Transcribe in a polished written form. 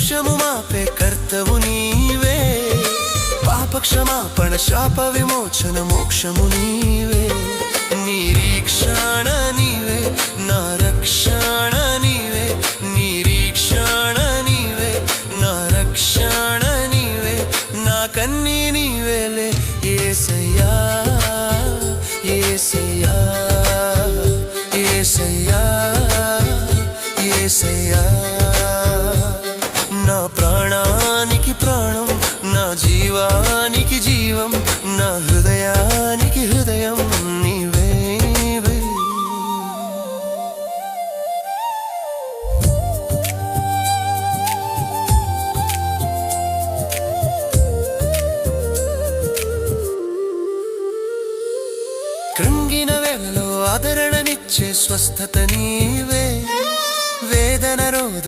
కల్మషము మాపే కర్తవు నీవే, పాప క్షమాపణ శాప విమోచన మోక్షము నీవే. నిరీక్షణ నీవే నా రక్షణ నీవే, నిరీక్షణ నీవే నా రక్షణ నీవే, నా కన్నీ నీవేలే యేసయ్యా యేసయ్యా యేసయ్యా యేసయ్యా. నా ప్రాణానికి ప్రాణం, నా జీవానికి జీవం, నా హృదయానికి హృదయం నీవే. కృంగిన వేళలో ఆదరణనిచ్చే స్వస్థత నీవే, వేదన రోధ